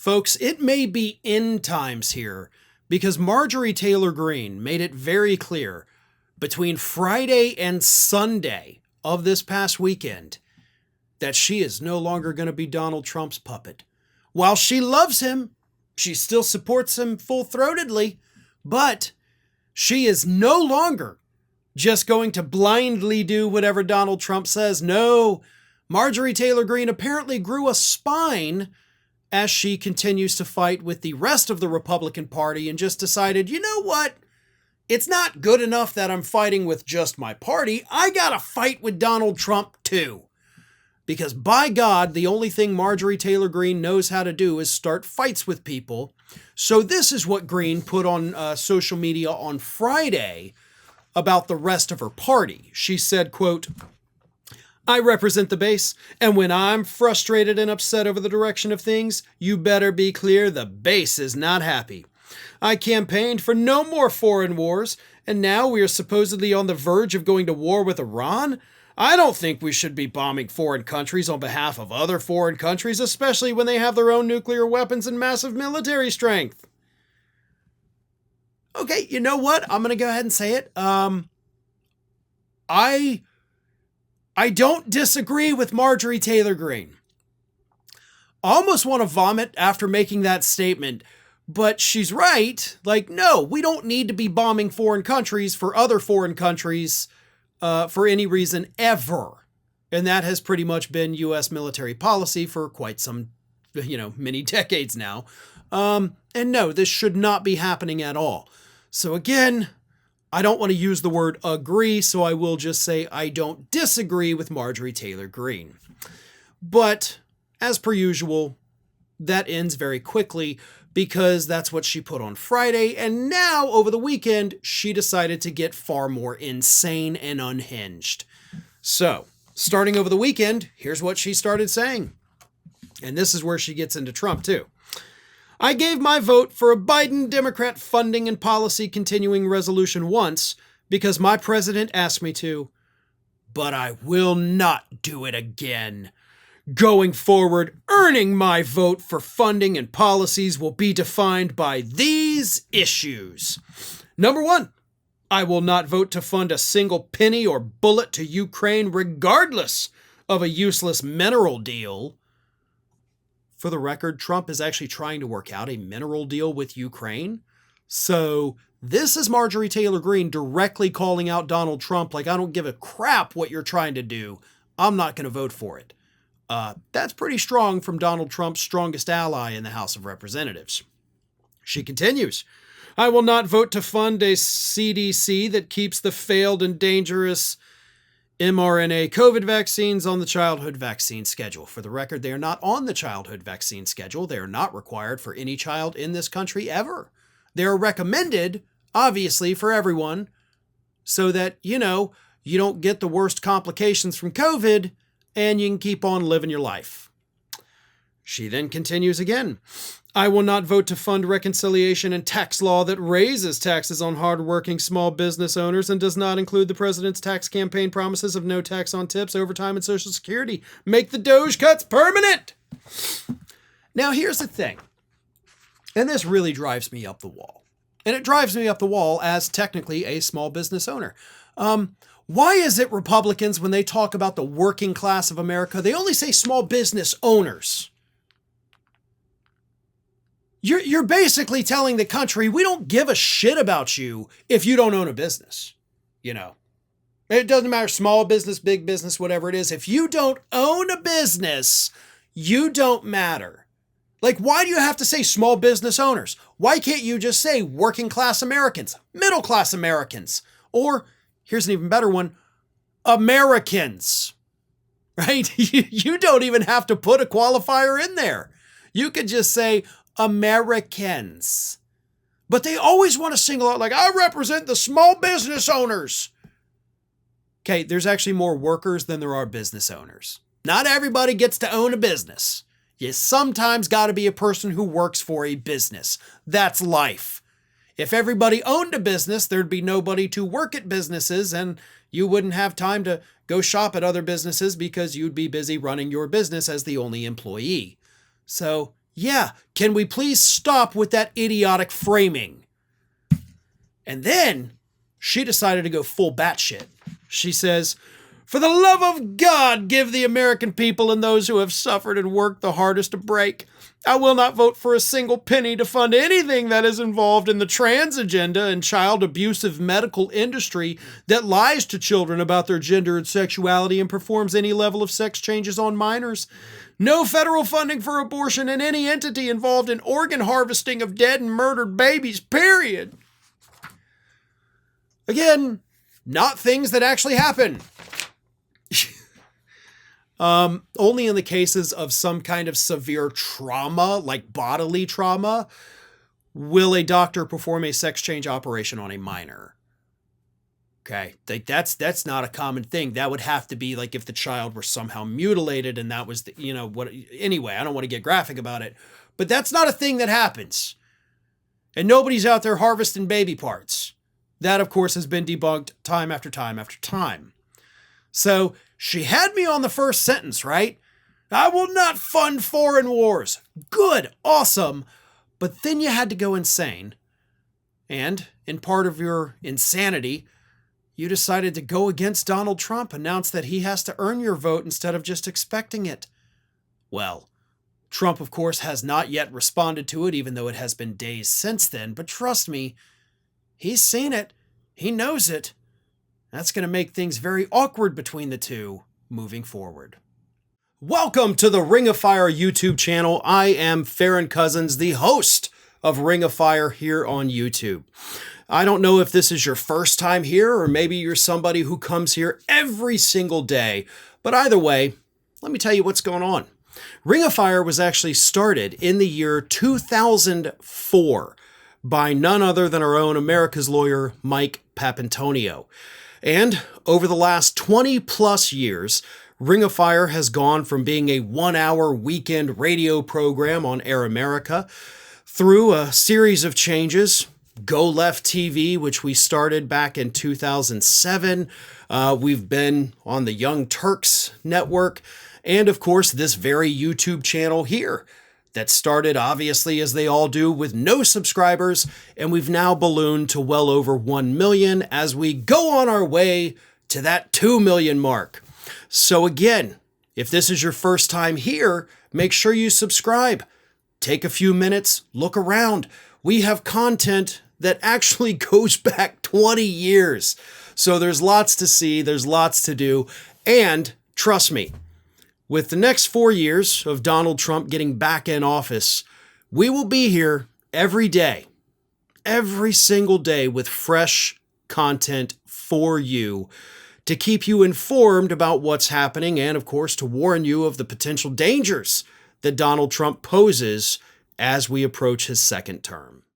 Folks, it may be end times here because Marjorie Taylor Greene made it very clear between Friday and Sunday of this past weekend that she is no longer going to be Donald Trump's puppet. While she loves him, she still supports him full-throatedly, but she is no longer just going to blindly do whatever Donald Trump says. No, Marjorie Taylor Greene apparently grew a spine as she continues to fight with the rest of the Republican Party and just decided, you know what? It's not good enough that I'm fighting with just my party. I gotta fight with Donald Trump too. Because by God, the only thing Marjorie Taylor Greene knows how to do is start fights with people. So this is what Greene put on social media on Friday about the rest of her party. She said, quote, "I represent the base, and when I'm frustrated and upset over the direction of things, you better be clear the base is not happy. I campaigned for no more foreign wars, and now we are supposedly on the verge of going to war with Iran? I don't think we should be bombing foreign countries on behalf of other foreign countries, especially when they have their own nuclear weapons and massive military strength." Okay, you know what? I'm going to go ahead and say it. I don't disagree with Marjorie Taylor Greene. I almost want to vomit after making that statement, but she's right. Like, no, we don't need to be bombing foreign countries for other foreign countries for any reason ever. And that has pretty much been U.S. military policy for quite some, many decades now. And no, this should not be happening at all. So again, I don't want to use the word agree, so I will just say I don't disagree with Marjorie Taylor Greene. But as per usual, that ends very quickly because that's what she put on Friday. And now over the weekend, she decided to get far more insane and unhinged. So starting over the weekend, here's what she started saying. And this is where she gets into Trump too. "I gave my vote for a Biden Democrat funding and policy continuing resolution once because my president asked me to, but I will not do it again. Going forward, earning my vote for funding and policies will be defined by these issues. Number one, I will not vote to fund a single penny or bullet to Ukraine regardless of a useless mineral deal." For the record, Trump is actually trying to work out a mineral deal with Ukraine. So this is Marjorie Taylor Greene directly calling out Donald Trump like, I don't give a crap what you're trying to do. I'm not going to vote for it. That's pretty strong from Donald Trump's strongest ally in the House of Representatives. She continues, "I will not vote to fund a CDC that keeps the failed and dangerous mRNA COVID vaccines on the childhood vaccine schedule." For the record, they are not on the childhood vaccine schedule. They are not required for any child in this country ever. They are recommended, obviously, for everyone so that, you don't get the worst complications from COVID and you can keep on living your life. She then continues again. "I will not vote to fund reconciliation and tax law that raises taxes on hardworking small business owners and does not include the president's tax campaign promises of no tax on tips, overtime, and Social Security. Make the Doge cuts permanent." Now, here's the thing, and this really drives me up the wall. And it drives me up the wall as technically a small business owner. Why is it Republicans, when they talk about the working class of America, they only say small business owners? You're basically telling the country, we don't give a shit about you if you don't own a business. It doesn't matter, small business, big business, whatever it is. If you don't own a business, you don't matter. Like, why do you have to say small business owners? Why can't you just say working class Americans, middle class Americans, or here's an even better one, Americans, right? You don't even have to put a qualifier in there. You could just say Americans. But they always want to single out, like, I represent the small business owners. Okay, there's actually more workers than there are business owners. Not everybody gets to own a business. You sometimes got to be a person who works for a business. That's life. If everybody owned a business, there'd be nobody to work at businesses, and you wouldn't have time to go shop at other businesses because you'd be busy running your business as the only employee. So Yeah, can we please stop with that idiotic framing? And then she decided to go full batshit. She says, "For the love of God, give the American people and those who have suffered and worked the hardest a break. I will not vote for a single penny to fund anything that is involved in the trans agenda and child abusive medical industry that lies to children about their gender and sexuality and performs any level of sex changes on minors. No federal funding for abortion and any entity involved in organ harvesting of dead and murdered babies, period." Again, not things that actually happen. Only in the cases of some kind of severe trauma, like bodily trauma, will a doctor perform a sex change operation on a minor. Okay, like that's not a common thing. That would have to be like if the child were somehow mutilated and that was the, what, anyway, I don't want to get graphic about it, but that's not a thing that happens. And nobody's out there harvesting baby parts. That, of course, has been debunked time after time after time. So she had me on the first sentence, right? I will not fund foreign wars. Good, awesome. But then you had to go insane. And in part of your insanity, you decided to go against Donald Trump, announce that he has to earn your vote instead of just expecting it. Well, Trump, of course, has not yet responded to it, even though it has been days since then. But trust me, he's seen it. He knows it. That's going to make things very awkward between the two moving forward. Welcome to the Ring of Fire YouTube channel. I am Farron Cousins, the host of Ring of Fire here on YouTube. I don't know if this is your first time here or maybe you're somebody who comes here every single day, but either way, let me tell you what's going on. Ring of Fire was actually started in the year 2004 by none other than our own America's lawyer, Mike Papantonio. And over the last 20 plus years, Ring of Fire has gone from being a 1-hour weekend radio program on Air America through a series of changes. Go Left TV, which we started back in 2007. We've been on the Young Turks network. And of course, this very YouTube channel here that started, obviously, as they all do, with no subscribers, and we've now ballooned to well over 1 million as we go on our way to that 2 million mark. So again, if this is your first time here, make sure you subscribe. Take a few minutes, look around. We have content that actually goes back 20 years. So there's lots to see, there's lots to do, and trust me, with the next 4 years of Donald Trump getting back in office, we will be here every day, every single day with fresh content for you to keep you informed about what's happening and, of course, to warn you of the potential dangers that Donald Trump poses as we approach his second term.